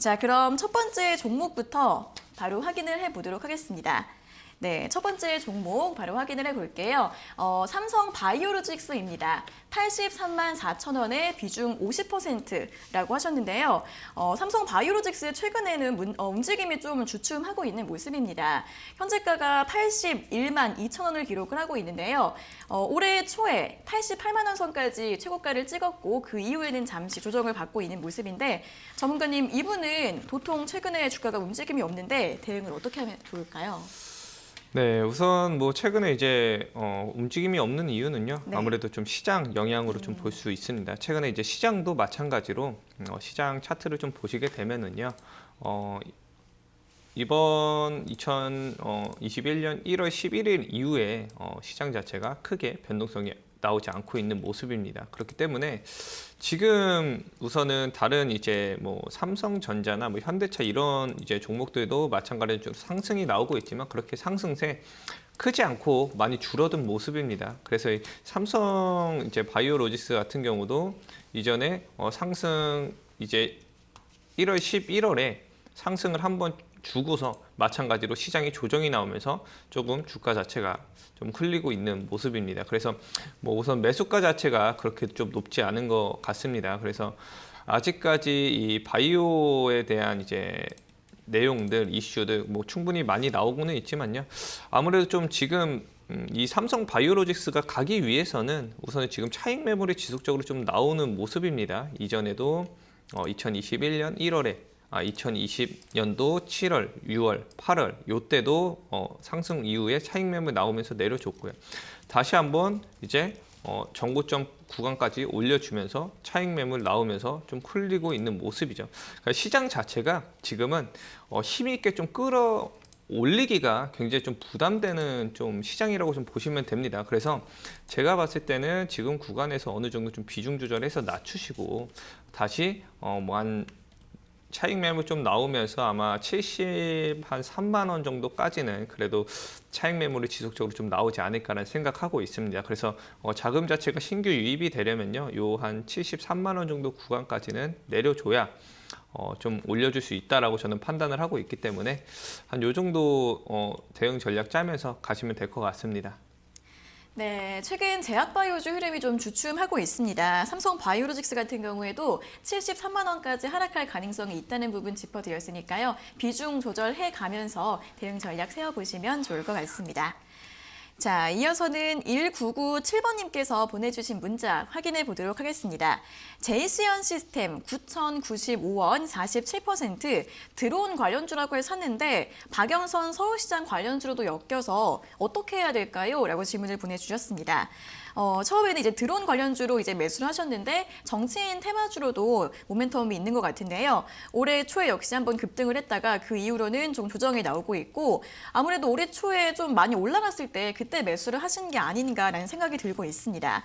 자, 그럼 첫 번째 종목부터 바로 확인을 해보도록 하겠습니다. 네, 첫 번째 종목 바로 확인을 해볼게요. 삼성 바이오로직스입니다. 83만 4천 원에 비중 50%라고 하셨는데요. 삼성 바이오로직스 최근에는 움직임이 좀 주춤하고 있는 모습입니다. 현재가가 81만 2천 원을 기록을 하고 있는데요. 올해 초에 88만 원 선까지 최고가를 찍었고 그 이후에는 잠시 조정을 받고 있는 모습인데 전문가님, 이분은 보통 최근에 주가가 움직임이 없는데 대응을 어떻게 하면 좋을까요? 네, 우선 뭐 최근에 이제 움직임이 없는 이유는요. 네. 아무래도 좀 시장 영향으로 좀 볼 수 있습니다. 최근에 이제 시장도 마찬가지로 시장 차트를 좀 보시게 되면은요. 이번 2021년 1월 11일 이후에 시장 자체가 크게 변동성이 나오지 않고 있는 모습입니다. 그렇기 때문에 지금 우선은 다른 이제 뭐 삼성전자나 뭐 현대차 이런 이제 종목들도 마찬가지로 좀 상승이 나오고 있지만 그렇게 상승세 크지 않고 많이 줄어든 모습입니다. 그래서 이 삼성 이제 바이오로직스 같은 경우도 이전에 상승 이제 1월 11월에 상승을 한번 주고서 마찬가지로 시장이 조정이 나오면서 조금 주가 자체가 좀 흘리고 있는 모습입니다. 그래서 뭐 우선 매수가 자체가 그렇게 좀 높지 않은 것 같습니다. 그래서 아직까지 이 바이오에 대한 이제 내용들, 이슈들 뭐 충분히 많이 나오고는 있지만요. 아무래도 좀 지금 이 삼성 바이오로직스가 가기 위해서는 우선 지금 차익 매물이 지속적으로 좀 나오는 모습입니다. 이전에도 2021년 1월에 2020년도 7월, 6월, 8월 요때도 상승 이후에 차익 매물 나오면서 내려줬고요. 다시 한번 이제 정고점 구간까지 올려주면서 차익 매물 나오면서 좀 흘리고 있는 모습이죠. 그러니까 시장 자체가 지금은 힘 있게 좀 올리기가 굉장히 좀 부담되는 좀 시장이라고 좀 보시면 됩니다. 그래서 제가 봤을 때는 지금 구간에서 어느 정도 좀 비중 조절해서 낮추시고 다시 한 차익 매물 좀 나오면서 아마 3만 원 정도까지는 그래도 차익 매물이 지속적으로 좀 나오지 않을까라는 생각하고 있습니다. 그래서 자금 자체가 신규 유입이 되려면요, 요 한 73만 원 정도 구간까지는 내려줘야 좀 올려줄 수 있다라고 저는 판단을 하고 있기 때문에 한 요 정도 대응 전략 짜면서 가시면 될 것 같습니다. 네, 최근 제약바이오주 흐름이 좀 주춤하고 있습니다. 삼성 바이오로직스 같은 경우에도 73만 원까지 하락할 가능성이 있다는 부분 짚어드렸으니까요. 비중 조절해 가면서 대응 전략 세워보시면 좋을 것 같습니다. 자, 이어서는 1997번님께서 보내주신 문자 확인해 보도록 하겠습니다. 제이시언 시스템 9,095원 47% 드론 관련주라고 해서 샀는데 박영선 서울시장 관련주로도 엮여서 어떻게 해야 될까요? 라고 질문을 보내주셨습니다. 처음에는 이제 드론 관련주로 이제 매수를 하셨는데 정치인 테마주로도 모멘텀이 있는 것 같은데요. 올해 초에 역시 한번 급등을 했다가 그 이후로는 좀 조정이 나오고 있고 아무래도 올해 초에 좀 많이 올라갔을 때 그때 매수를 하신 게 아닌가라는 생각이 들고 있습니다.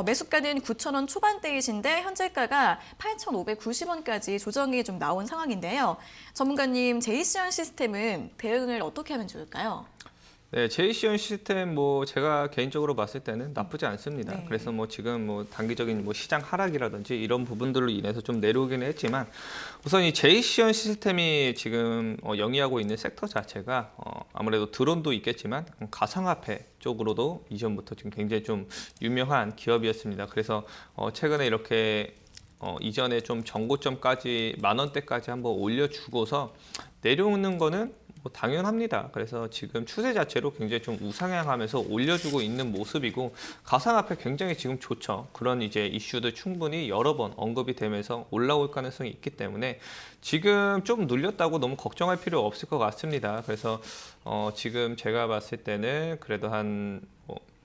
매수가는 9,000원 초반대이신데 현재가가 8,590원까지 조정이 좀 나온 상황인데요. 전문가님, 제이시언 시스템은 대응을 어떻게 하면 좋을까요? 네, 제이시언 시스템 뭐 제가 개인적으로 봤을 때는 나쁘지 않습니다. 네. 그래서 뭐 지금 뭐 단기적인 뭐 시장 하락이라든지 이런 부분들로 인해서 좀 내려오기는 했지만 우선 이 제이시언 시스템이 지금 영위하고 있는 섹터 자체가 아무래도 드론도 있겠지만 가상화폐 쪽으로도 이전부터 지금 굉장히 좀 유명한 기업이었습니다. 그래서 최근에 이렇게 이전에 좀 정고점까지 10,000원대까지 한번 올려주고서 내려오는 거는 뭐 당연합니다. 그래서 지금 추세 자체로 굉장히 좀 우상향하면서 올려주고 있는 모습이고 가상화폐 굉장히 지금 좋죠. 그런 이제 이슈들 충분히 여러 번 언급이 되면서 올라올 가능성이 있기 때문에 지금 좀 눌렸다고 너무 걱정할 필요 없을 것 같습니다. 그래서 지금 제가 봤을 때는 그래도 한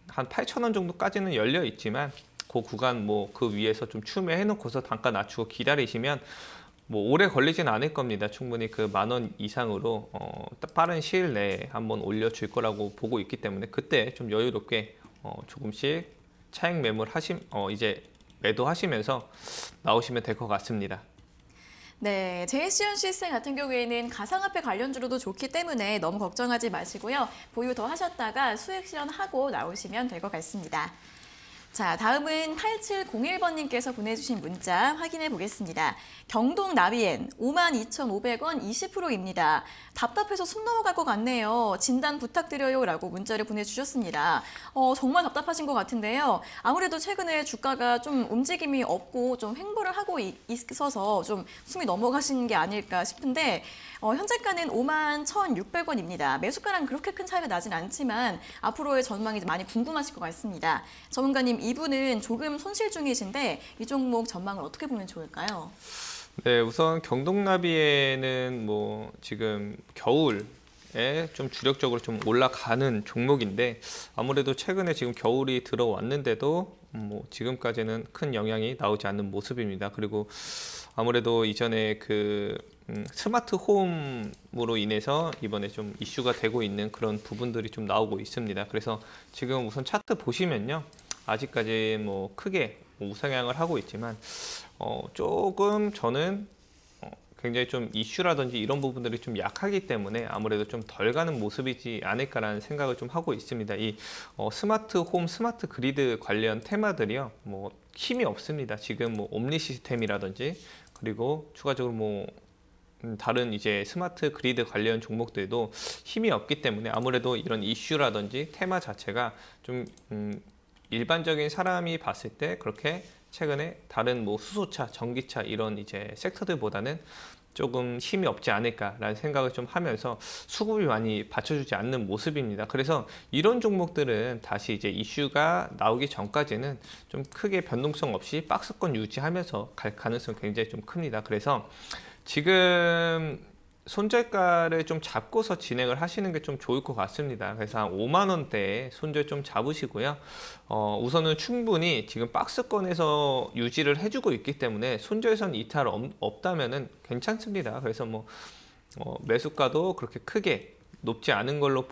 8,000원 정도까지는 열려 있지만 그 구간 뭐 그 위에서 좀 추매해 놓고서 단가 낮추고 기다리시면 뭐 오래 걸리진 않을 겁니다. 충분히 그 10,000원 이상으로 빠른 시일 내에 한번 올려줄 거라고 보고 있기 때문에 그때 좀 여유롭게 조금씩 차익 매물 이제 매도하시면서 나오시면 될 것 같습니다. 네, 제이시언 시스템 같은 경우에는 가상화폐 관련주로도 좋기 때문에 너무 걱정하지 마시고요. 보유 더 하셨다가 수익 실현하고 나오시면 될 것 같습니다. 자, 다음은 8701번님께서 보내주신 문자 확인해 보겠습니다. 경동 나비엔 52,500원 20%입니다. 답답해서 숨 넘어갈 것 같네요. 진단 부탁드려요 라고 문자를 보내주셨습니다. 정말 답답하신 것 같은데요. 아무래도 최근에 주가가 좀 움직임이 없고 좀 횡보를 하고 있어서 좀 숨이 넘어가시는 게 아닐까 싶은데 현재가는 51,600원입니다. 매수가랑 그렇게 큰 차이가 나진 않지만 앞으로의 전망이 많이 궁금하실 것 같습니다. 전문가님, 이분은 조금 손실 중이신데 이 종목 전망을 어떻게 보면 좋을까요? 네, 우선 경동나비에는 뭐 지금 겨울에 좀 주력적으로 좀 올라가는 종목인데 아무래도 최근에 지금 겨울이 들어왔는데도 뭐 지금까지는 큰 영향이 나오지 않는 모습입니다. 그리고 아무래도 이전에 그 스마트 홈으로 인해서 이번에 좀 이슈가 되고 있는 그런 부분들이 좀 나오고 있습니다. 그래서 지금 우선 차트 보시면요. 아직까지 뭐 크게 우상향을 하고 있지만 조금 저는 굉장히 좀 이슈라든지 이런 부분들이 좀 약하기 때문에 아무래도 좀 덜 가는 모습이지 않을까라는 생각을 좀 하고 있습니다. 이 스마트 홈, 스마트 그리드 관련 테마들이요, 뭐 힘이 없습니다. 지금 뭐 옴니 시스템이라든지 그리고 추가적으로 뭐 다른 이제 스마트 그리드 관련 종목들도 힘이 없기 때문에 아무래도 이런 이슈라든지 테마 자체가 좀 일반적인 사람이 봤을 때 그렇게 최근에 다른 뭐 수소차, 전기차 이런 이제 섹터들보다는 조금 힘이 없지 않을까라는 생각을 좀 하면서 수급이 많이 받쳐주지 않는 모습입니다. 그래서 이런 종목들은 다시 이제 이슈가 나오기 전까지는 좀 크게 변동성 없이 박스권 유지하면서 갈 가능성이 굉장히 좀 큽니다. 그래서 지금 손절가를 좀 잡고서 진행을 하시는 게 좀 좋을 것 같습니다. 그래서 한 5만 원대에 손절 좀 잡으시고요. 우선은 충분히 지금 박스권에서 유지를 해주고 있기 때문에 손절선 이탈 없다면은 괜찮습니다. 그래서 뭐 매수가도 그렇게 크게 높지 않은 걸로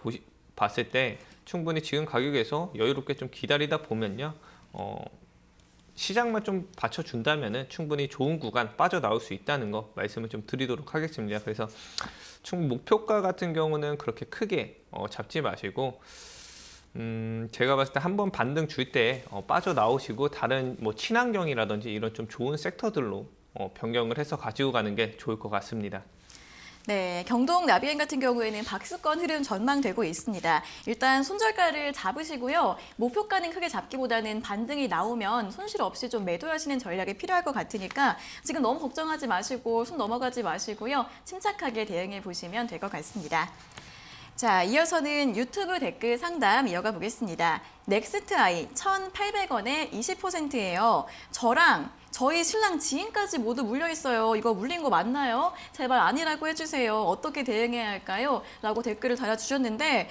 봤을 때 충분히 지금 가격에서 여유롭게 좀 기다리다 보면요. 시장만 좀 받쳐준다면 충분히 좋은 구간 빠져나올 수 있다는 거 말씀을 좀 드리도록 하겠습니다. 그래서 목표가 같은 경우는 그렇게 크게 잡지 마시고 제가 봤을 때 한번 반등 줄 때 빠져나오시고 다른 뭐 친환경이라든지 이런 좀 좋은 섹터들로 변경을 해서 가지고 가는 게 좋을 것 같습니다. 네, 경동 나비엔 같은 경우에는 박스권 흐름 전망되고 있습니다. 일단 손절가를 잡으시고요. 목표가는 크게 잡기보다는 반등이 나오면 손실 없이 좀 매도하시는 전략이 필요할 것 같으니까 지금 너무 걱정하지 마시고 손 넘어가지 마시고요. 침착하게 대응해 보시면 될 것 같습니다. 자, 이어서는 유튜브 댓글 상담 이어가 보겠습니다. 넥스트아이 1,800원에 20%예요. 저랑 저희 신랑 지인까지 모두 물려 있어요. 이거 물린 거 맞나요? 제발 아니라고 해주세요. 어떻게 대응해야 할까요? 라고 댓글을 달아주셨는데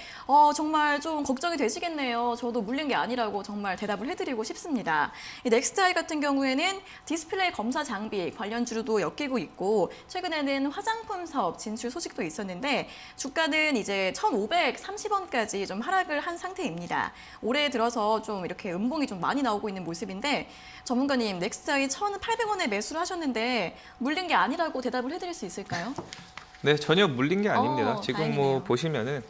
정말 좀 걱정이 되시겠네요. 저도 물린 게 아니라고 정말 대답을 해드리고 싶습니다. 이 넥스트아이 같은 경우에는 디스플레이 검사 장비 관련 주로도 엮이고 있고 최근에는 화장품 사업 진출 소식도 있었는데 주가는 이제 1,530원까지 좀 하락을 한 상태입니다. 올해 들어서 좀 이렇게 음봉이 좀 많이 나오고 있는 모습인데 전문가님, 넥스트아이 1,800원에 매수를 하셨는데 물린 게 아니라고 대답을 해드릴 수 있을까요? 네, 전혀 물린 게 아닙니다. 지금 다행이네요. 뭐 보시면은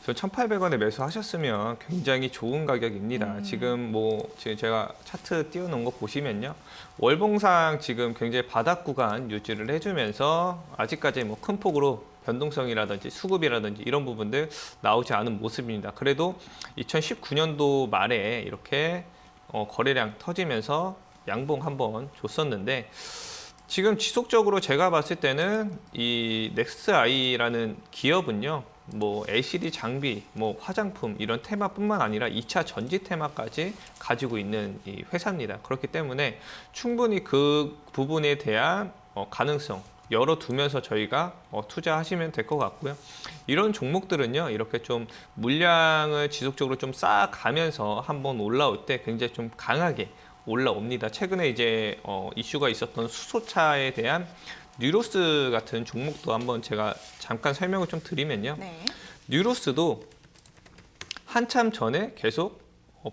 1,800원에 매수하셨으면 굉장히 좋은 가격입니다. 지금 뭐 지금 제가 차트 띄워놓은 거 보시면요, 월봉상 지금 굉장히 바닥 구간 유지를 해주면서 아직까지 뭐 큰 폭으로 변동성이라든지 수급이라든지 이런 부분들 나오지 않은 모습입니다. 그래도 2019년도 말에 이렇게 거래량 터지면서 양봉 한번 줬었는데 지금 지속적으로 제가 봤을 때는 이 넥스트아이라는 기업은요, 뭐 LCD 장비, 뭐 화장품 이런 테마뿐만 아니라 2차 전지 테마까지 가지고 있는 이 회사입니다. 그렇기 때문에 충분히 그 부분에 대한 가능성 열어두면서 저희가 투자하시면 될 것 같고요. 이런 종목들은요, 이렇게 좀 물량을 지속적으로 좀 쌓아가면서 한번 올라올 때 굉장히 좀 강하게 올라옵니다. 최근에 이제 이슈가 있었던 수소차에 대한 뉴로스 같은 종목도 한번 제가 잠깐 설명을 좀 드리면요. 네. 뉴로스도 한참 전에 계속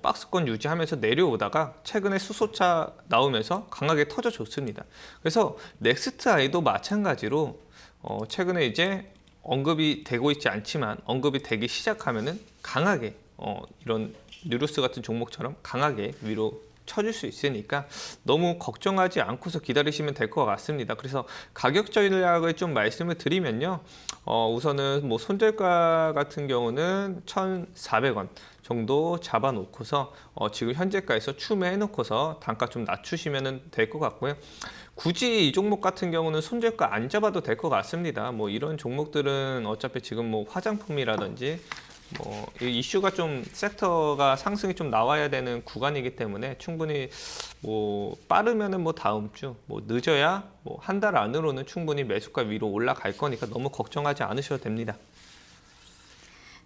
박스권 유지하면서 내려오다가 최근에 수소차 나오면서 강하게 터져줬습니다. 그래서 넥스트아이도 마찬가지로 최근에 이제 언급이 되고 있지 않지만 언급이 되기 시작하면은 강하게 이런 뉴로스 같은 종목처럼 강하게 위로 쳐줄 수 있으니까 너무 걱정하지 않고서 기다리시면 될 것 같습니다. 그래서 가격 전략을 좀 말씀을 드리면요. 우선은 뭐 손절가 같은 경우는 1,400원 정도 잡아놓고서 지금 현재가에서 추매해놓고서 단가 좀 낮추시면 될 것 같고요. 굳이 이 종목 같은 경우는 손절가 안 잡아도 될 것 같습니다. 뭐 이런 종목들은 어차피 지금 뭐 화장품이라든지 뭐 이슈가 좀 섹터가 상승이 좀 나와야 되는 구간이기 때문에 충분히 뭐 빠르면은 뭐 다음 주, 뭐 늦어야 뭐 한 달 안으로는 충분히 매수가 위로 올라갈 거니까 너무 걱정하지 않으셔도 됩니다.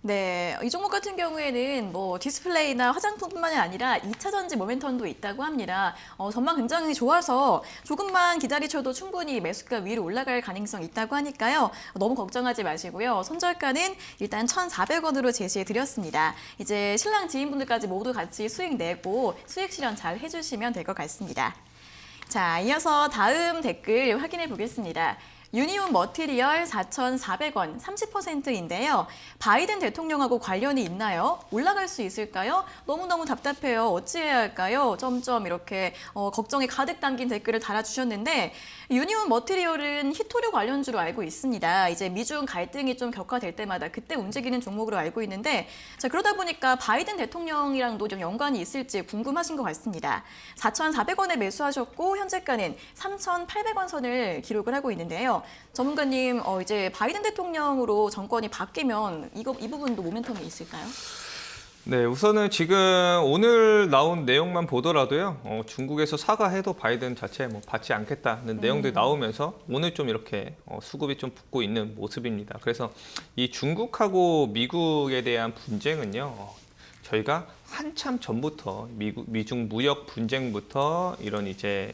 네, 이 종목 같은 경우에는 뭐 디스플레이나 화장품뿐만이 아니라 2차 전지 모멘텀도 있다고 합니다. 전망 굉장히 좋아서 조금만 기다리셔도 충분히 매수가 위로 올라갈 가능성이 있다고 하니까요. 너무 걱정하지 마시고요. 손절가는 일단 1,400원으로 제시해 드렸습니다. 이제 신랑 지인분들까지 모두 같이 수익 내고 수익 실현 잘 해주시면 될 것 같습니다. 자, 이어서 다음 댓글 확인해 보겠습니다. 유니온 머티리얼 4,400원 30%인데요. 바이든 대통령하고 관련이 있나요? 올라갈 수 있을까요? 너무너무 답답해요. 어찌해야 할까요? 점점 이렇게 걱정이 가득 담긴 댓글을 달아주셨는데 유니온 머티리얼은 히토류 관련주로 알고 있습니다. 이제 미중 갈등이 좀 격화될 때마다 그때 움직이는 종목으로 알고 있는데 자, 그러다 보니까 바이든 대통령이랑도 좀 연관이 있을지 궁금하신 것 같습니다. 4,400원에 매수하셨고 현재가는 3,800원 선을 기록을 하고 있는데요. 전문가님, 이제 바이든 대통령으로 정권이 바뀌면 이 부분도 모멘텀이 있을까요? 네, 우선은 지금 오늘 나온 내용만 보더라도요, 중국에서 사과해도 바이든 자체 뭐 받지 않겠다는 내용들이 나오면서 오늘 좀 이렇게 수급이 좀 붙고 있는 모습입니다. 그래서 이 중국하고 미국에 대한 분쟁은요, 저희가 한참 전부터 미중 무역 분쟁부터 이런 이제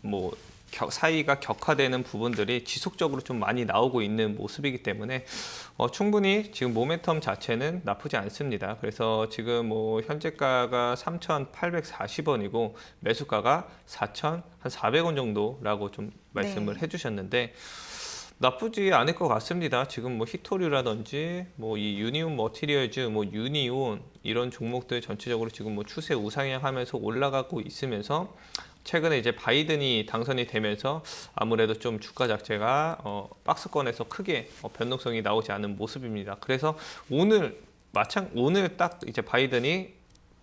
뭐 사이가 격화되는 부분들이 지속적으로 좀 많이 나오고 있는 모습이기 때문에 충분히 지금 모멘텀 자체는 나쁘지 않습니다. 그래서 지금 뭐 현재가가 3,840원이고 매수가가 4,400원 정도라고 좀 말씀을 해주셨는데 나쁘지 않을 것 같습니다. 지금 뭐 히토류라든지 뭐 이 유니온 머티리얼즈, 뭐 유니온 이런 종목들 전체적으로 지금 뭐 추세 우상향하면서 올라가고 있으면서 최근에 이제 바이든이 당선이 되면서 아무래도 좀 주가 자체가 박스권에서 크게 변동성이 나오지 않은 모습입니다. 그래서 오늘 딱 이제 바이든이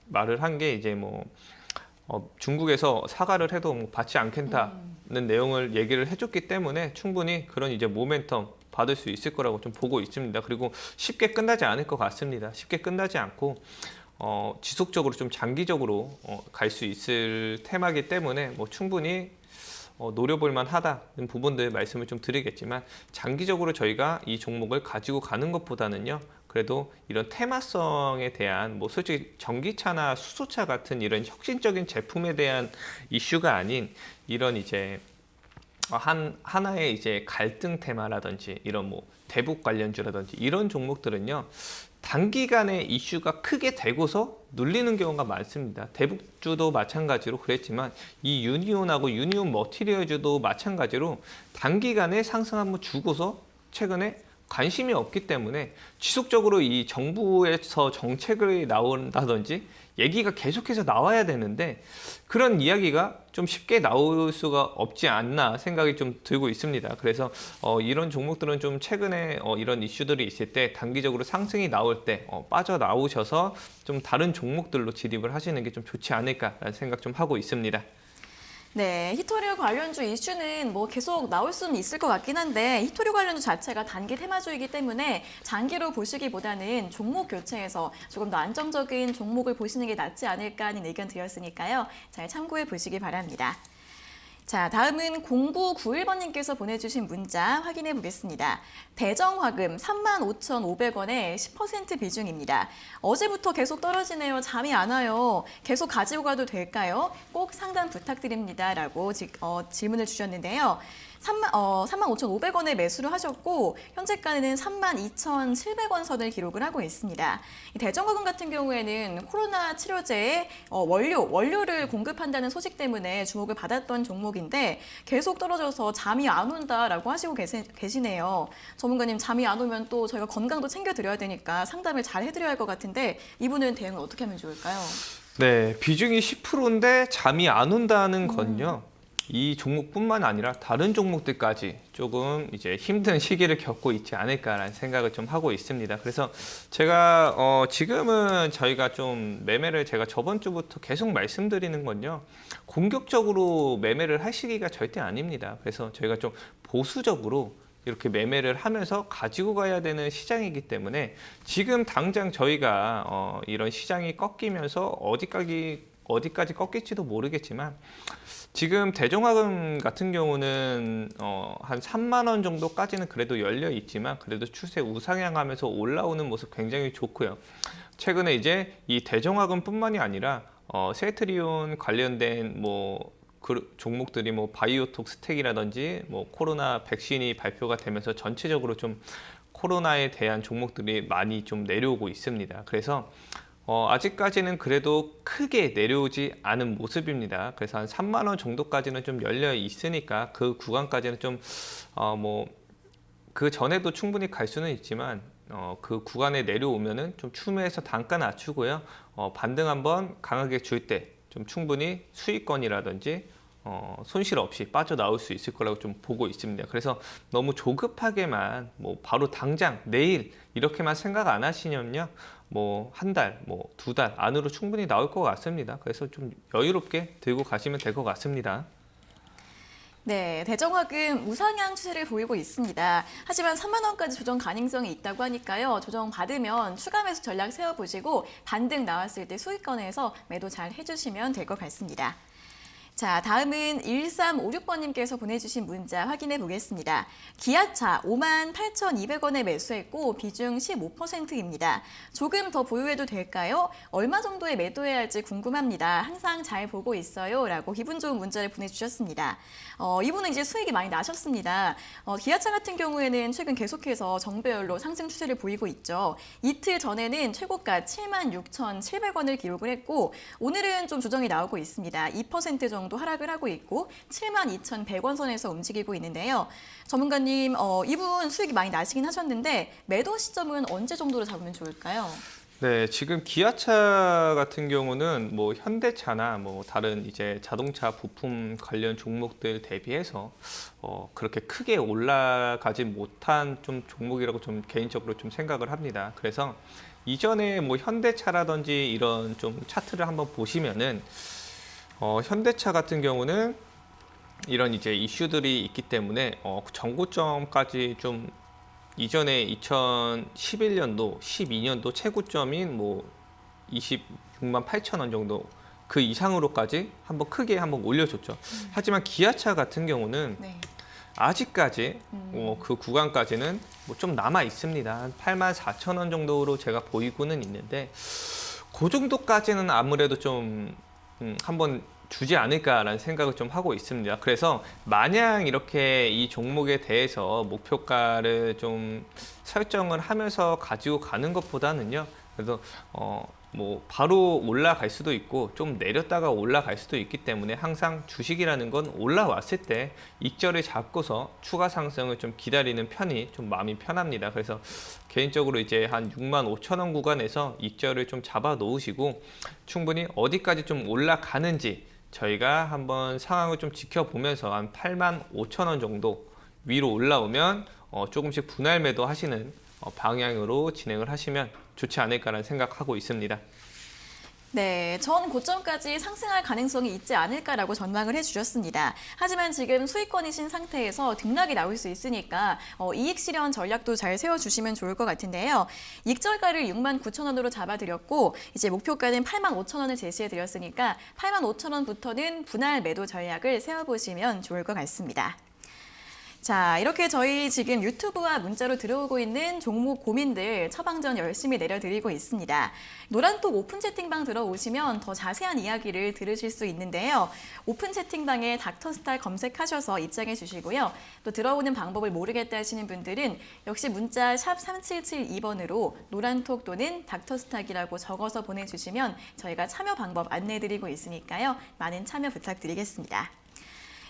말을 한 게 이제 뭐 중국에서 사과를 해도 뭐 받지 않겠다는 내용을 얘기를 해줬기 때문에 충분히 그런 이제 모멘텀 받을 수 있을 거라고 좀 보고 있습니다. 그리고 쉽게 끝나지 않을 것 같습니다. 쉽게 끝나지 않고 지속적으로 좀 장기적으로 갈 수 있을 테마이기 때문에 뭐 충분히 노려볼 만하다는 부분들 말씀을 좀 드리겠지만 장기적으로 저희가 이 종목을 가지고 가는 것보다는요. 그래도 이런 테마성에 대한 뭐 솔직히 전기차나 수소차 같은 이런 혁신적인 제품에 대한 이슈가 아닌 이런 이제 하나의 이제 갈등 테마라든지 이런 뭐 대북 관련주라든지 이런 종목들은요. 단기간에 이슈가 크게 되고서 눌리는 경우가 많습니다. 대북주도 마찬가지로 그랬지만 이 유니온하고 유니온 머티리얼주도 마찬가지로 단기간에 상승 한번 주고서 최근에 관심이 없기 때문에 지속적으로 이 정부에서 정책을 나온다든지 얘기가 계속해서 나와야 되는데 그런 이야기가 좀 쉽게 나올 수가 없지 않나 생각이 좀 들고 있습니다. 그래서 이런 종목들은 좀 최근에 이런 이슈들이 있을 때 단기적으로 상승이 나올 때 빠져나오셔서 좀 다른 종목들로 진입을 하시는 게 좀 좋지 않을까라는 생각 좀 하고 있습니다. 네, 히토류 관련주 이슈는 뭐 계속 나올 수는 있을 것 같긴 한데 히토류 관련주 자체가 단기 테마주이기 때문에 장기로 보시기보다는 종목 교체해서 조금 더 안정적인 종목을 보시는 게 낫지 않을까 하는 의견 드렸으니까요. 잘 참고해 보시기 바랍니다. 자, 다음은 0991번님께서 보내주신 문자 확인해 보겠습니다. 대정화금 35,500원에 10% 비중입니다. 어제부터 계속 떨어지네요. 잠이 안 와요. 계속 가지고 가도 될까요? 꼭 상담 부탁드립니다. 라고 질문을 주셨는데요. 35,500원에 매수를 하셨고 현재가는 32,700원 선을 기록을 하고 있습니다. 이 대정화금 같은 경우에는 코로나 치료제의 원료를 공급한다는 소식 때문에 주목을 받았던 종목인데 계속 떨어져서 잠이 안 온다라고 하시고 계시네요. 전문가님 잠이 안 오면 또 저희가 건강도 챙겨드려야 되니까 상담을 잘 해드려야 할 것 같은데 이분은 대응을 어떻게 하면 좋을까요? 네, 비중이 10%인데 잠이 안 온다는 건요. 이 종목뿐만 아니라 다른 종목들까지 조금 이제 힘든 시기를 겪고 있지 않을까라는 생각을 좀 하고 있습니다. 그래서 제가 지금은 저희가 좀 매매를 제가 저번 주부터 계속 말씀드리는 건요. 공격적으로 매매를 할 시기가 절대 아닙니다. 그래서 저희가 좀 보수적으로 이렇게 매매를 하면서 가지고 가야 되는 시장이기 때문에 지금 당장 저희가 이런 시장이 꺾이면서 어디까지 꺾일지도 모르겠지만 지금 대종합금 같은 경우는 한 3만 원 정도까지는 그래도 열려 있지만 그래도 추세 우상향하면서 올라오는 모습 굉장히 좋고요. 최근에 이제 이 대종합금뿐만이 아니라 셀트리온 관련된 그 종목들이 바이오톡 스택이라든지 코로나 백신이 발표가 되면서 전체적으로 좀 코로나에 대한 종목들이 많이 좀 내려오고 있습니다. 그래서 아직까지는 그래도 크게 내려오지 않은 모습입니다. 그래서 한 3만 원 정도까지는 좀 열려 있으니까 그 구간까지는 좀 그 전에도 충분히 갈 수는 있지만 그 구간에 내려오면은 좀 추매해서 단가 낮추고요. 반등 한번 강하게 줄 때 좀 충분히 수익권이라든지 손실 없이 빠져나올 수 있을 거라고 좀 보고 있습니다. 그래서 너무 조급하게만 바로 당장 내일 이렇게만 생각 안 하시면요. 한 달, 두 달 안으로 충분히 나올 것 같습니다. 그래서 좀 여유롭게 들고 가시면 될 것 같습니다. 네, 대정화금 우상향 추세를 보이고 있습니다. 하지만 3만 원까지 조정 가능성이 있다고 하니까요. 조정 받으면 추가 매수 전략 세워보시고 반등 나왔을 때 수익권에서 매도 잘 해주시면 될 것 같습니다. 자, 다음은 1356번님께서 보내주신 문자 확인해 보겠습니다. 기아차 58,200원에 매수했고 비중 15%입니다. 조금 더 보유해도 될까요? 얼마 정도에 매도해야 할지 궁금합니다. 항상 잘 보고 있어요. 라고 기분 좋은 문자를 보내주셨습니다. 이분은 이제 수익이 많이 나셨습니다. 기아차 같은 경우에는 최근 계속해서 정배열로 상승 추세를 보이고 있죠. 이틀 전에는 최고가 76,700원을 기록을 했고 오늘은 좀 조정이 나오고 있습니다. 2% 정도 하락을 하고 있고 72,100원 선에서 움직이고 있는데요. 전문가님, 이분 수익이 많이 나시긴 하셨는데 매도 시점은 언제 정도로 잡으면 좋을까요? 네, 지금 기아차 같은 경우는 현대차나 다른 이제 자동차 부품 관련 종목들 대비해서 그렇게 크게 올라가지 못한 좀 종목이라고 좀 개인적으로 좀 생각을 합니다. 그래서 이전에 현대차라든지 이런 좀 차트를 한번 보시면은 현대차 같은 경우는 이런 이제 이슈들이 있기 때문에 전고점까지 좀 이전에 2011년도, 12년도 최고점인 26만 8천 원 정도 그 이상으로까지 크게 한번 올려줬죠. 하지만 기아차 같은 경우는 네. 아직까지 그 구간까지는 좀 남아 있습니다. 한 8만 4천 원 정도로 제가 보이고는 있는데 그 정도까지는 아무래도 좀 한번 주지 않을까라는 생각을 좀 하고 있습니다. 그래서 마냥 이렇게 이 종목에 대해서 목표가를 좀 설정을 하면서 가지고 가는 것보다는요. 그래서 바로 올라갈 수도 있고 좀 내렸다가 올라갈 수도 있기 때문에 항상 주식이라는 건 올라왔을 때 익절을 잡고서 추가 상승을 좀 기다리는 편이 좀 마음이 편합니다. 그래서 개인적으로 이제 한 6만 5천 원 구간에서 익절을 좀 잡아 놓으시고 충분히 어디까지 좀 올라가는지 저희가 한번 상황을 좀 지켜보면서 한 8만 5천 원 정도 위로 올라오면 조금씩 분할 매도 하시는 방향으로 진행을 하시면 좋지 않을까라는 생각하고 있습니다. 네, 전 고점까지 상승할 가능성이 있지 않을까라고 전망을 해주셨습니다. 하지만 지금 수익권이신 상태에서 등락이 나올 수 있으니까 이익 실현 전략도 잘 세워주시면 좋을 것 같은데요. 익절가를 6만 9천 원으로 잡아드렸고 이제 목표가는 8만 5천 원을 제시해드렸으니까 8만 5천 원부터는 분할 매도 전략을 세워보시면 좋을 것 같습니다. 자, 이렇게 저희 지금 유튜브와 문자로 들어오고 있는 종목 고민들 처방전 열심히 내려드리고 있습니다. 노란톡 오픈 채팅방 들어오시면 더 자세한 이야기를 들으실 수 있는데요. 오픈 채팅방에 닥터스탈 검색하셔서 입장해 주시고요. 또 들어오는 방법을 모르겠다 하시는 분들은 역시 문자 샵 3772번으로 노란톡 또는 닥터스탁이라고 적어서 보내주시면 저희가 참여 방법 안내해드리고 있으니까요. 많은 참여 부탁드리겠습니다.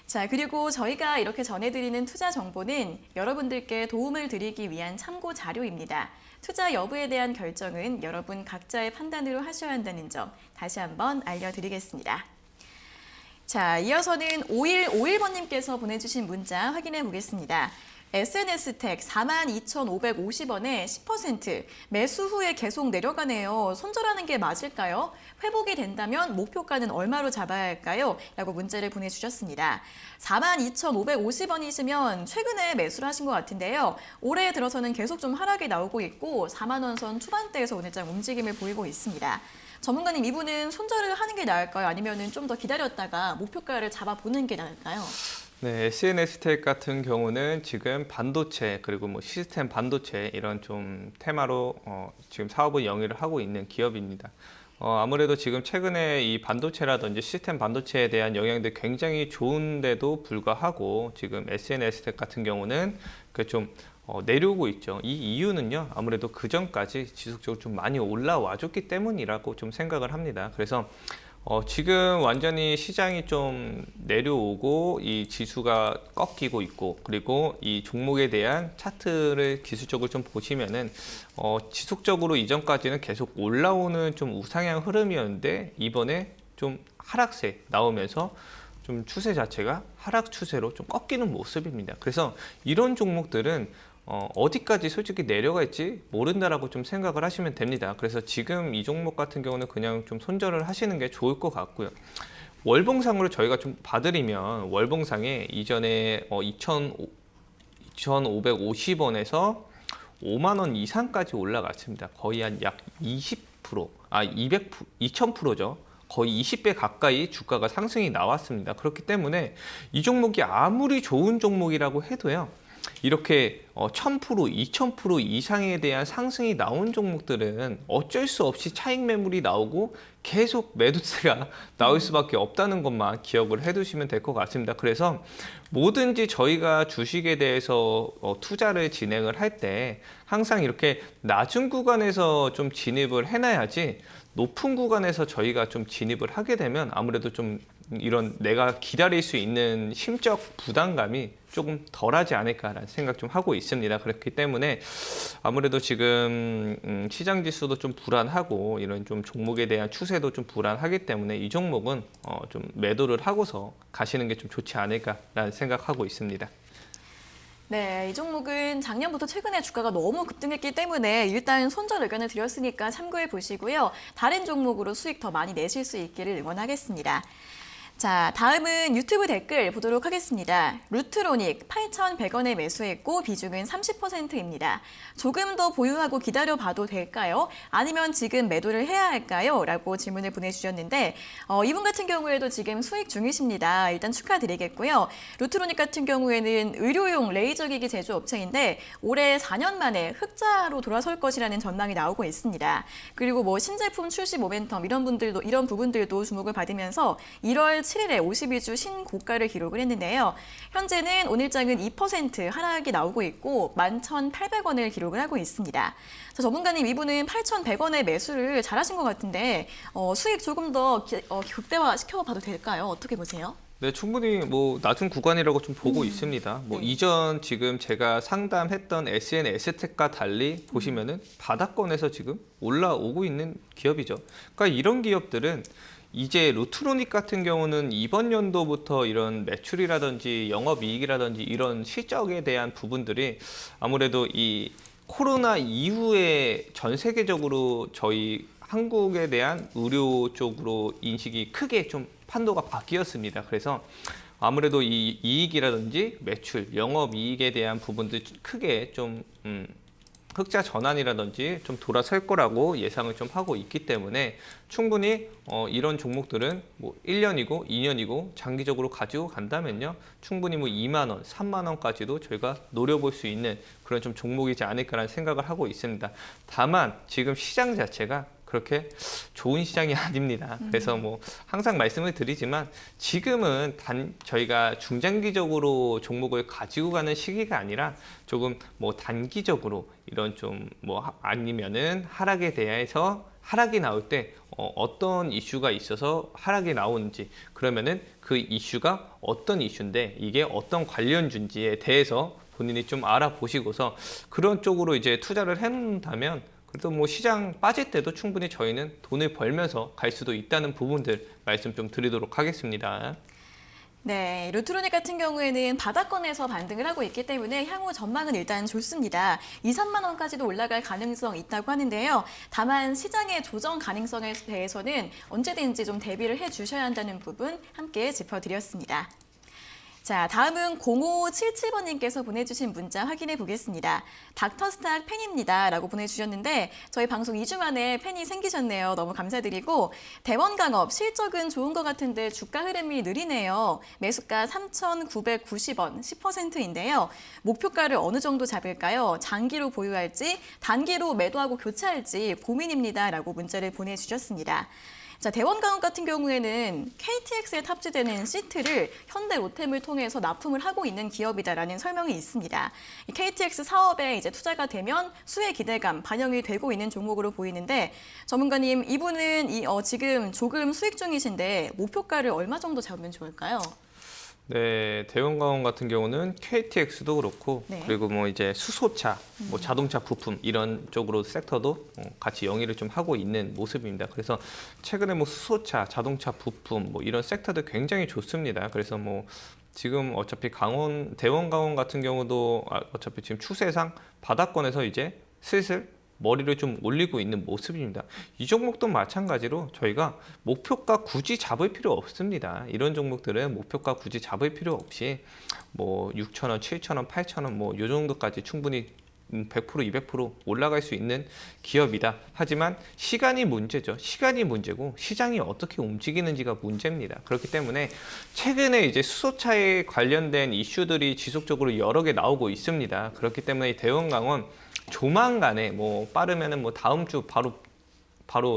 자, 그리고 저희가 이렇게 전해드리는 투자 정보는 여러분들께 도움을 드리기 위한 참고 자료입니다. 투자 여부에 대한 결정은 여러분 각자의 판단으로 하셔야 한다는 점 다시 한번 알려드리겠습니다. 자, 이어서는 5151번님께서 보내주신 문자 확인해 보겠습니다. SNS텍 42,550원에 10% 매수 후에 계속 내려가네요. 손절하는 게 맞을까요? 회복이 된다면 목표가는 얼마로 잡아야 할까요? 라고 문자를 보내주셨습니다. 42,550원이시면 최근에 매수를 하신 것 같은데요. 올해 들어서는 계속 좀 하락이 나오고 있고 4만 원 선 초반대에서 오늘장 움직임을 보이고 있습니다. 전문가님, 이분은 손절을 하는 게 나을까요? 아니면 좀 더 기다렸다가 목표가를 잡아보는 게 나을까요? 네, SNS텍 같은 경우는 지금 반도체 그리고 뭐 시스템 반도체 이런 좀 테마로 지금 사업을 영위를 하고 있는 기업입니다. 아무래도 지금 최근에 이 반도체라든지 시스템 반도체에 대한 영향들이 굉장히 좋은데도 불구하고 지금 SNS텍 같은 경우는 좀 내려오고 있죠. 이 이유는요, 아무래도 그 전까지 지속적으로 좀 많이 올라와 줬기 때문이라고 좀 생각을 합니다. 그래서 지금 완전히 시장이 좀 내려오고 이 지수가 꺾이고 있고, 그리고 이 종목에 대한 차트를 기술적으로 좀 보시면은 지속적으로 이전까지는 계속 올라오는 좀 우상향 흐름이었는데 이번에 좀 하락세 나오면서 좀 추세 자체가 하락 추세로 좀 꺾이는 모습입니다. 그래서 이런 종목들은 어디까지 솔직히 내려갈지 모른다라고 좀 생각을 하시면 됩니다. 그래서 지금 이 종목 같은 경우는 그냥 좀 손절을 하시는 게 좋을 것 같고요. 월봉상으로 저희가 좀 봐드리면 월봉상에 이전에 2,550원에서 5만 원 이상까지 올라갔습니다. 거의 한 약 20%, 2,000%죠. 거의 20배 가까이 주가가 상승이 나왔습니다. 그렇기 때문에 이 종목이 아무리 좋은 종목이라고 해도요, 이렇게 1,000%, 2,000% 이상에 대한 상승이 나온 종목들은 어쩔 수 없이 차익 매물이 나오고 계속 매도세가 나올 수밖에 없다는 것만 기억을 해두시면 될 것 같습니다. 그래서 뭐든지 저희가 주식에 대해서 투자를 진행을 할 때 항상 이렇게 낮은 구간에서 좀 진입을 해놔야지, 높은 구간에서 저희가 좀 진입을 하게 되면 아무래도 좀 이런 내가 기다릴 수 있는 심적 부담감이 조금 덜하지 않을까라는 생각 좀 하고 있습니다. 그렇기 때문에 아무래도 지금 시장 지수도 좀 불안하고 이런 좀 종목에 대한 추세도 좀 불안하기 때문에 이 종목은 좀 매도를 하고서 가시는 게 좀 좋지 않을까라는 생각하고 있습니다. 네, 이 종목은 작년부터 최근에 주가가 너무 급등했기 때문에 일단 손절 의견을 드렸으니까 참고해 보시고요. 다른 종목으로 수익 더 많이 내실 수 있기를 응원하겠습니다. 자, 다음은 유튜브 댓글 보도록 하겠습니다. 루트로닉 8,100원에 매수했고 비중은 30%입니다. 조금 더 보유하고 기다려봐도 될까요? 아니면 지금 매도를 해야 할까요? 라고 질문을 보내주셨는데 이분 같은 경우에도 지금 수익 중이십니다. 일단 축하드리겠고요. 루트로닉 같은 경우에는 의료용 레이저기기 제조업체인데 올해 4년 만에 흑자로 돌아설 것이라는 전망이 나오고 있습니다. 그리고 뭐 신제품 출시 모멘텀 이런 부분들도 주목을 받으면서 1월 7일에 52주 신고가를 기록을 했는데요. 현재는 오늘장은 2% 하락이 나오고 있고 11,800원을 기록을 하고 있습니다. 자, 전문가님, 이분은 8,100원의 매수를 잘하신 것 같은데 수익 조금 더 극대화 시켜봐도 될까요? 어떻게 보세요? 네, 충분히 뭐 낮은 구간이라고 좀 보고 있습니다. 뭐 네. 이전 지금 제가 상담했던 SNS텍과 달리 보시면은 바닥권에서 지금 올라오고 있는 기업이죠. 그러니까 이런 기업들은 이제 루트로닉 같은 경우는 이번 연도부터 이런 매출이라든지 영업이익이라든지 이런 실적에 대한 부분들이 아무래도 이 코로나 이후에 전 세계적으로 저희 한국에 대한 의료 쪽으로 인식이 크게 좀 판도가 바뀌었습니다. 그래서 아무래도 이 이익이라든지 매출, 영업이익에 대한 부분들 크게 좀 흑자 전환이라든지 좀 돌아설 거라고 예상을 좀 하고 있기 때문에 충분히 이런 종목들은 뭐 1년이고 2년이고 장기적으로 가지고 간다면요, 충분히 뭐 2만 원, 3만 원까지도 저희가 노려볼 수 있는 그런 좀 종목이지 않을까라는 생각을 하고 있습니다. 다만 지금 시장 자체가 그렇게 좋은 시장이 아닙니다. 그래서 뭐 항상 말씀을 드리지만 지금은 저희가 중장기적으로 종목을 가지고 가는 시기가 아니라 조금 뭐 단기적으로 이런 좀 뭐 아니면은 하락에 대해서 하락이 나올 때 어떤 이슈가 있어서 하락이 나오는지, 그러면은 그 이슈가 어떤 이슈인데 이게 어떤 관련주인지에 대해서 본인이 좀 알아보시고서 그런 쪽으로 이제 투자를 해놓는다면 그래도 뭐 시장 빠질 때도 충분히 저희는 돈을 벌면서 갈 수도 있다는 부분들 말씀 좀 드리도록 하겠습니다. 네, 루트로닉 같은 경우에는 바닥권에서 반등을 하고 있기 때문에 향후 전망은 일단 좋습니다. 2, 3만 원까지도 올라갈 가능성이 있다고 하는데요. 다만 시장의 조정 가능성에 대해서는 언제든지 좀 대비를 해 주셔야 한다는 부분 함께 짚어드렸습니다. 자, 다음은 0577번님께서 보내주신 문자 확인해 보겠습니다. 닥터스탁 팬입니다 라고 보내주셨는데 저희 방송 2주 만에 팬이 생기셨네요. 너무 감사드리고 대원강업 실적은 좋은 것 같은데 주가 흐름이 느리네요. 매수가 3,990원 10%인데요. 목표가를 어느 정도 잡을까요? 장기로 보유할지 단기로 매도하고 교체할지 고민입니다 라고 문자를 보내주셨습니다. 자, 대원강업 같은 경우에는 KTX에 탑재되는 시트를 현대 로템을 통해서 납품을 하고 있는 기업이다라는 설명이 있습니다. 이 KTX 사업에 이제 투자가 되면 수혜 기대감 반영이 되고 있는 종목으로 보이는데 전문가님, 이분은 지금 조금 수익 중이신데 목표가를 얼마 정도 잡으면 좋을까요? 네, 대원강원 같은 경우는 KTX도 그렇고 네. 그리고 뭐 이제 수소차, 뭐 자동차 부품 이런 쪽으로 섹터도 같이 영위를 좀 하고 있는 모습입니다. 그래서 최근에 뭐 수소차, 자동차 부품 뭐 이런 섹터도 굉장히 좋습니다. 그래서 뭐 지금 어차피 대원강원 같은 경우도 어차피 지금 추세상 바닥권에서 이제 슬슬 머리를 좀 올리고 있는 모습입니다. 이 종목도 마찬가지로 저희가 목표가 굳이 잡을 필요 없습니다. 이런 종목들은 목표가 굳이 잡을 필요 없이 뭐 6,000원, 7,000원, 8,000원 뭐 이 정도까지 충분히 100%, 200% 올라갈 수 있는 기업이다. 하지만 시간이 문제죠. 시간이 문제고 시장이 어떻게 움직이는지가 문제입니다. 그렇기 때문에 최근에 이제 수소차에 관련된 이슈들이 지속적으로 여러 개 나오고 있습니다. 그렇기 때문에 대원강원 조만간에 뭐 빠르면은 뭐 다음 주 바로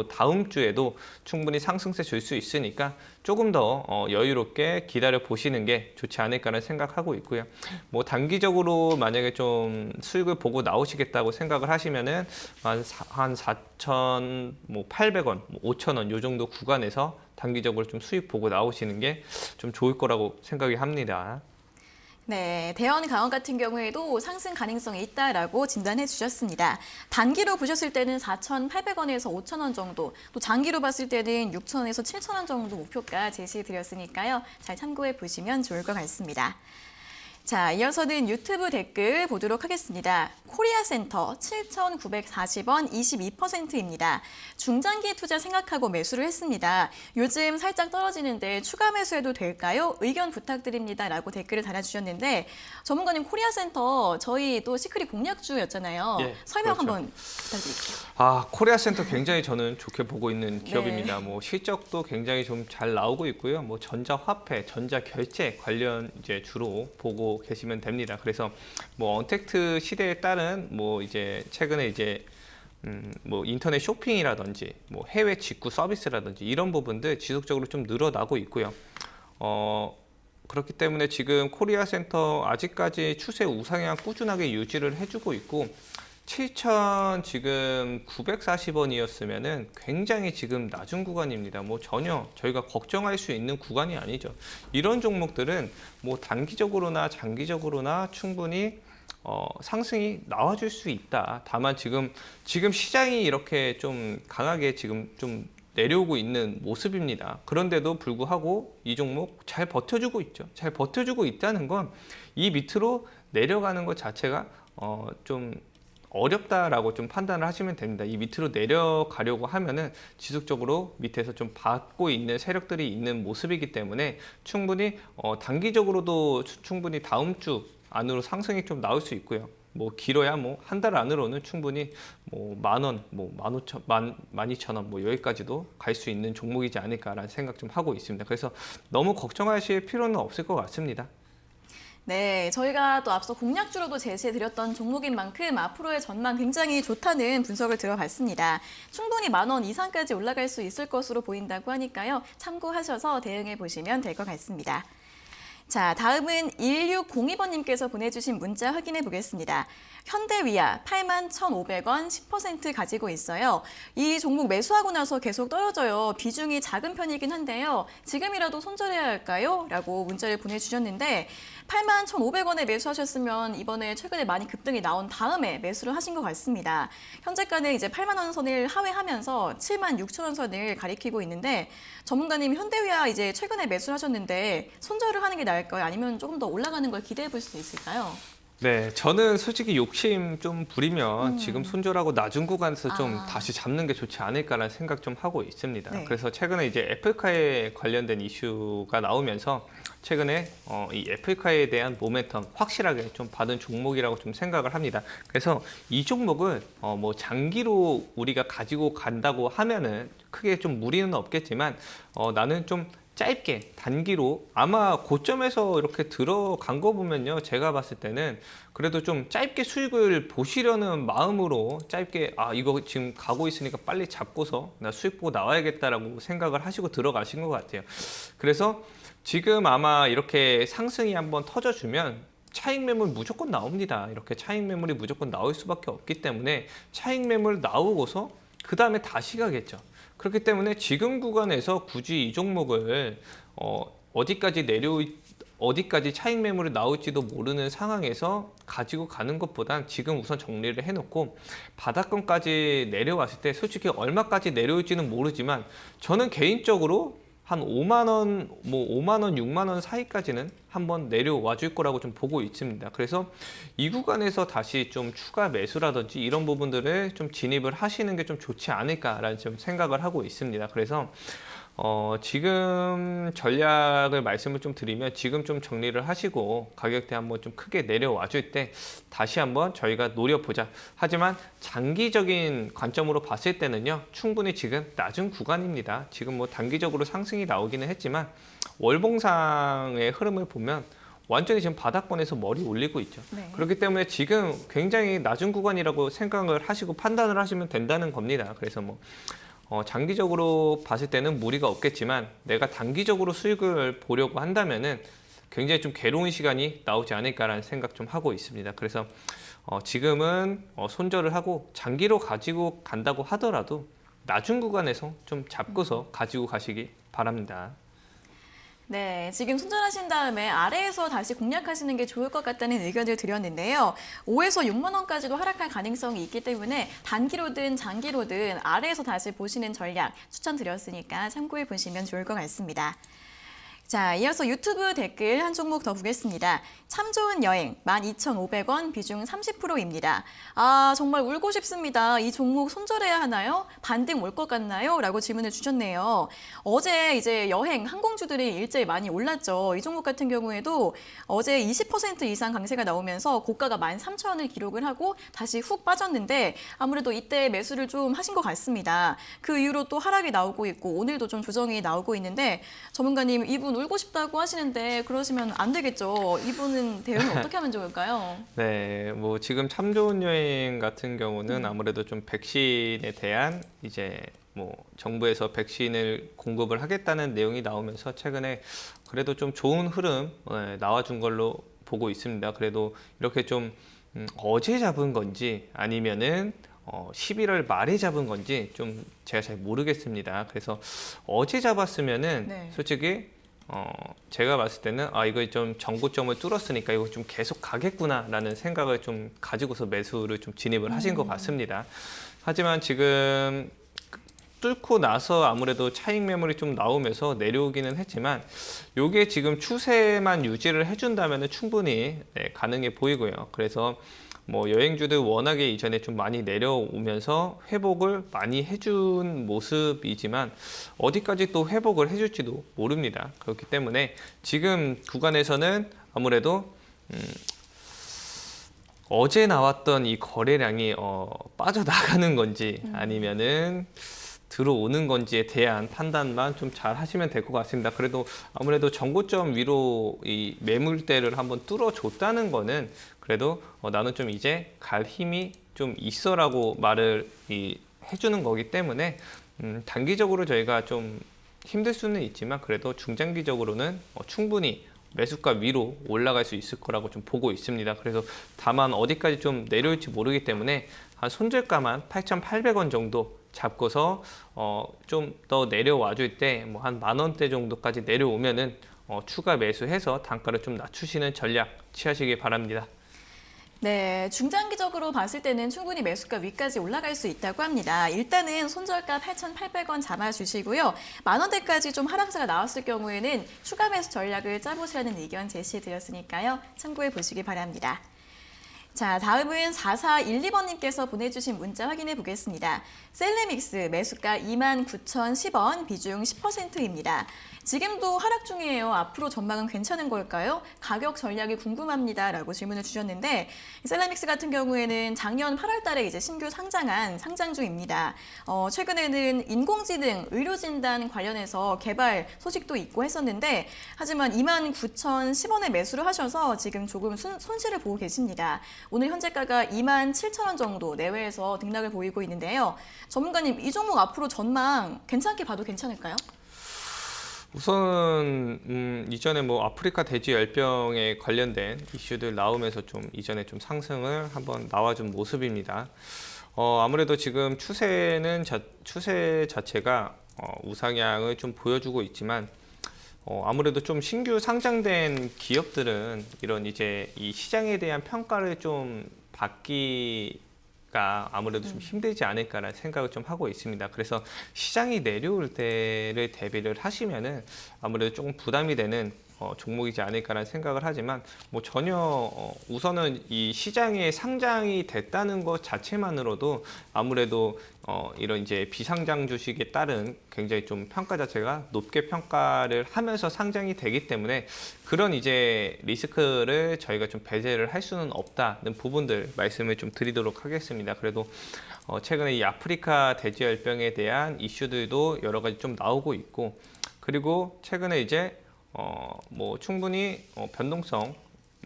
다음 주에도 충분히 상승세 줄 수 있으니까 조금 더 여유롭게 기다려 보시는 게 좋지 않을까라는 생각하고 있고요. 뭐 단기적으로 만약에 좀 수익을 보고 나오시겠다고 생각을 하시면은 한 4,800원, 5,000원 요 정도 구간에서 단기적으로 좀 수익 보고 나오시는 게 좀 좋을 거라고 생각이 합니다. 네, 대원강업 같은 경우에도 상승 가능성이 있다라고 진단해 주셨습니다. 단기로 보셨을 때는 4,800원에서 5,000원 정도, 또 장기로 봤을 때는 6,000원에서 7,000원 정도 목표가 제시해 드렸으니까요. 잘 참고해 보시면 좋을 것 같습니다. 자, 이어서는 유튜브 댓글 보도록 하겠습니다. 코리아센터 7,940원 22%입니다. 중장기 투자 생각하고 매수를 했습니다. 요즘 살짝 떨어지는데 추가 매수해도 될까요? 의견 부탁드립니다. 라고 댓글을 달아주셨는데 전문가님, 코리아센터 저희 또 시크릿 공략주였잖아요. 예, 설명 그렇죠. 한번 부탁드릴게요. 코리아센터 굉장히 저는 좋게 보고 있는 기업입니다. 네. 뭐 실적도 굉장히 좀 잘 나오고 있고요. 뭐 전자화폐, 전자결제 관련 이제 주로 보고 계시면 됩니다. 그래서 뭐 언택트 시대에 따른 뭐 이제 최근에 이제 뭐 인터넷 쇼핑이라든지 뭐 해외 직구 서비스라든지 이런 부분들 지속적으로 좀 늘어나고 있고요. 그렇기 때문에 지금 코리아센터 아직까지 추세 우상향 꾸준하게 유지를 해주고 있고 7,000 지금 940원이었으면은 굉장히 지금 낮은 구간입니다. 뭐 전혀 저희가 걱정할 수 있는 구간이 아니죠. 이런 종목들은 뭐 단기적으로나 장기적으로나 충분히 상승이 나와줄 수 있다. 다만 지금 시장이 이렇게 좀 강하게 지금 좀 내려오고 있는 모습입니다. 그런데도 불구하고 이 종목 잘 버텨주고 있죠. 잘 버텨주고 있다는 건 이 밑으로 내려가는 것 자체가 좀 어렵다라고 좀 판단을 하시면 됩니다. 이 밑으로 내려가려고 하면은 지속적으로 밑에서 좀 받고 있는 세력들이 있는 모습이기 때문에 충분히 단기적으로도 충분히 다음 주 안으로 상승이 좀 나올 수 있고요. 뭐 길어야 뭐 한 달 안으로는 충분히 뭐 10,000원, 뭐 15,000원, 12,000원 뭐 여기까지도 갈 수 있는 종목이지 않을까라는 생각 좀 하고 있습니다. 그래서 너무 걱정하실 필요는 없을 것 같습니다. 네, 저희가 또 앞서 공략주로도 제시해드렸던 종목인 만큼 앞으로의 전망 굉장히 좋다는 분석을 들어봤습니다. 충분히 10,000원 이상까지 올라갈 수 있을 것으로 보인다고 하니까요. 참고하셔서 대응해 보시면 될 것 같습니다. 자, 다음은 1602번님께서 보내주신 문자 확인해 보겠습니다. 현대위아 81,500원 10% 가지고 있어요. 이 종목 매수하고 나서 계속 떨어져요. 비중이 작은 편이긴 한데요. 지금이라도 손절해야 할까요? 라고 문자를 보내주셨는데 81,500원에 매수하셨으면 이번에 최근에 많이 급등이 나온 다음에 매수를 하신 것 같습니다. 현재가는 이제 8만 원 선을 하회하면서 76,000원 선을 가리키고 있는데 전문가님 현대위아 이제 최근에 매수를 하셨는데 손절을 하는 게 나을까요? 아니면 조금 더 올라가는 걸 기대해 볼 수 있을까요? 네, 저는 솔직히 욕심 좀 부리면 지금 손절하고 낮은 구간에서 좀 다시 잡는 게 좋지 않을까라는 생각 좀 하고 있습니다. 네. 그래서 최근에 이제 애플카에 관련된 이슈가 나오면서 최근에 이 애플카에 대한 모멘텀 확실하게 좀 받은 종목이라고 좀 생각을 합니다. 그래서 이 종목은 뭐 장기로 우리가 가지고 간다고 하면은 크게 좀 무리는 없겠지만 나는 좀 짧게 단기로 아마 고점에서 이렇게 들어간 거 보면요, 제가 봤을 때는 그래도 좀 짧게 수익을 보시려는 마음으로 짧게 이거 지금 가고 있으니까 빨리 잡고서 나 수익 보고 나와야겠다라고 생각을 하시고 들어가신 것 같아요. 그래서 지금 아마 이렇게 상승이 한번 터져주면 차익 매물 무조건 나옵니다. 이렇게 차익 매물이 무조건 나올 수밖에 없기 때문에 차익 매물 나오고서 그 다음에 다시 가겠죠. 그렇기 때문에 지금 구간에서 굳이 이 종목을 어디까지 차익 매물이 나올지도 모르는 상황에서 가지고 가는 것보단 지금 우선 정리를 해놓고 바닥권까지 내려왔을 때 솔직히 얼마까지 내려올지는 모르지만 저는 개인적으로 한 5만 원, 6만 원 사이까지는 한번 내려와 줄 거라고 좀 보고 있습니다. 그래서 이 구간에서 다시 좀 추가 매수라든지 이런 부분들을 좀 진입을 하시는 게 좀 좋지 않을까라는 좀 생각을 하고 있습니다. 그래서 지금 전략을 말씀을 좀 드리면 지금 좀 정리를 하시고 가격대 한번 좀 크게 내려와 줄 때 다시 한번 저희가 노려보자. 하지만 장기적인 관점으로 봤을 때는요, 충분히 지금 낮은 구간입니다. 지금 뭐 단기적으로 상승이 나오기는 했지만 월봉상의 흐름을 보면 완전히 지금 바닥권에서 머리 올리고 있죠. 네. 그렇기 때문에 지금 굉장히 낮은 구간이라고 생각을 하시고 판단을 하시면 된다는 겁니다. 그래서 뭐 장기적으로 봤을 때는 무리가 없겠지만 내가 단기적으로 수익을 보려고 한다면은 굉장히 좀 괴로운 시간이 나오지 않을까라는 생각 좀 하고 있습니다. 그래서 지금은 손절을 하고 장기로 가지고 간다고 하더라도 낮은 구간에서 좀 잡고서 가지고 가시기 바랍니다. 네, 지금 손절하신 다음에 아래에서 다시 공략하시는 게 좋을 것 같다는 의견을 드렸는데요. 5에서 6만 원까지도 하락할 가능성이 있기 때문에 단기로든 장기로든 아래에서 다시 보시는 전략 추천드렸으니까 참고해 보시면 좋을 것 같습니다. 자, 이어서 유튜브 댓글 한 종목 더 보겠습니다. 참 좋은 여행 12,500원 비중 30%입니다. 정말 울고 싶습니다. 이 종목 손절해야 하나요? 반등 올 것 같나요? 라고 질문을 주셨네요. 어제 이제 여행 항공주들이 일제히 많이 올랐죠. 이 종목 같은 경우에도 어제 20% 이상 강세가 나오면서 고가가 13,000원을 기록을 하고 다시 훅 빠졌는데 아무래도 이때 매수를 좀 하신 것 같습니다. 그 이후로 또 하락이 나오고 있고 오늘도 좀 조정이 나오고 있는데 전문가님 이분 울고 싶다고 하시는데 그러시면 안 되겠죠. 이분은 대응을 어떻게 하면 좋을까요? 네, 뭐 지금 참 좋은 여행 같은 경우는 아무래도 좀 백신에 대한 이제 뭐 정부에서 백신을 공급을 하겠다는 내용이 나오면서 최근에 그래도 좀 좋은 흐름 나와준 걸로 보고 있습니다. 그래도 이렇게 좀 어제 잡은 건지 아니면은 11월 말에 잡은 건지 좀 제가 잘 모르겠습니다. 그래서 어제 잡았으면은 네. 솔직히 제가 봤을 때는 이거 좀 정고점을 뚫었으니까 이거 좀 계속 가겠구나라는 생각을 좀 가지고서 매수를 좀 진입을 하신 것 같습니다. 하지만 지금 뚫고 나서 아무래도 차익 매물이 좀 나오면서 내려오기는 했지만 이게 지금 추세만 유지를 해준다면 충분히 가능해 보이고요. 그래서 뭐 여행주들 워낙에 이전에 좀 많이 내려오면서 회복을 많이 해준 모습이지만 어디까지 또 회복을 해줄지도 모릅니다. 그렇기 때문에 지금 구간에서는 아무래도 어제 나왔던 이 거래량이 빠져나가는 건지 아니면은 들어오는 건지에 대한 판단만 좀 잘 하시면 될 것 같습니다. 그래도 아무래도 정고점 위로 이 매물대를 한번 뚫어줬다는 거는 그래도 나는 좀 이제 갈 힘이 좀 있어라고 말을 해주는 거기 때문에 단기적으로 저희가 좀 힘들 수는 있지만 그래도 중장기적으로는 충분히 매수가 위로 올라갈 수 있을 거라고 좀 보고 있습니다. 그래서 다만 어디까지 좀 내려올지 모르기 때문에 한 손절가만 8,800원 정도 잡고서 좀 더 내려와 줄 때 뭐 한 10,000원대 정도까지 내려오면은 추가 매수해서 단가를 좀 낮추시는 전략 취하시기 바랍니다. 네, 중장기적으로 봤을 때는 충분히 매수가 위까지 올라갈 수 있다고 합니다. 일단은 손절가 8,800원 잡아주시고요. 10,000원대까지 좀 하락세가 나왔을 경우에는 추가 매수 전략을 짜보시라는 의견 제시해드렸으니까요. 참고해 보시기 바랍니다. 자, 다음은 4412번님께서 보내주신 문자 확인해 보겠습니다. 셀레믹스 매수가 29,010원, 비중 10%입니다. 지금도 하락 중이에요. 앞으로 전망은 괜찮은 걸까요? 가격 전략이 궁금합니다. 라고 질문을 주셨는데 셀레믹스 같은 경우에는 작년 8월 달에 이제 신규 상장한 상장주입니다. 최근에는 인공지능, 의료진단 관련해서 개발 소식도 있고 했었는데 하지만 29,010원에 매수를 하셔서 지금 조금 손실을 보고 계십니다. 오늘 현재가가 27,000원 정도 내외에서 등락을 보이고 있는데요. 전문가님, 이 종목 앞으로 전망 괜찮게 봐도 괜찮을까요? 우선 이전에 뭐 아프리카 돼지 열병에 관련된 이슈들 나오면서 좀 이전에 좀 상승을 한번 나와준 모습입니다. 아무래도 지금 추세 자체가 우상향을 좀 보여주고 있지만 아무래도 좀 신규 상장된 기업들은 이런 이제 이 시장에 대한 평가를 좀 받기가 아무래도 좀 힘들지 않을까라는 생각을 좀 하고 있습니다. 그래서 시장이 내려올 때를 대비를 하시면은 아무래도 조금 부담이 되는 종목이지 않을까라는 생각을 하지만 뭐 전혀 우선은 이 시장에 상장이 됐다는 것 자체만으로도 아무래도 이런 이제 비상장 주식에 따른 굉장히 좀 평가 자체가 높게 평가를 하면서 상장이 되기 때문에 그런 이제 리스크를 저희가 좀 배제를 할 수는 없다는 부분들 말씀을 좀 드리도록 하겠습니다. 그래도 최근에 이 아프리카 돼지열병에 대한 이슈들도 여러 가지 좀 나오고 있고 그리고 최근에 이제 뭐 충분히 변동성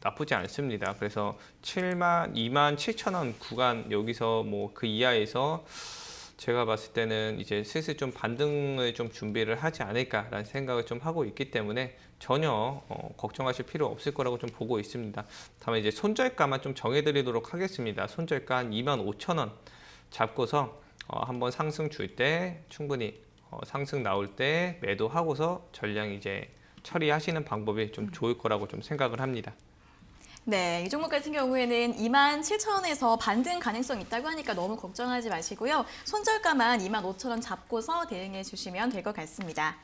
나쁘지 않습니다. 그래서 27,000원 구간 여기서 뭐 그 이하에서 제가 봤을 때는 이제 슬슬 좀 반등을 좀 준비를 하지 않을까라는 생각을 좀 하고 있기 때문에 전혀 걱정하실 필요 없을 거라고 좀 보고 있습니다. 다만 이제 손절가만 좀 정해드리도록 하겠습니다. 손절가 한 25,000원 잡고서 한번 상승 줄 때 충분히 상승 나올 때 매도하고서 전량 이제 처리하시는 방법이 좀 좋을 거라고 좀 생각을 합니다. 네, 이 종목 같은 경우에는 27,000원에서 반등 가능성 있다고 하니까 너무 걱정하지 마시고요. 손절가만 25,000원 잡고서 대응해 주시면 될 것 같습니다.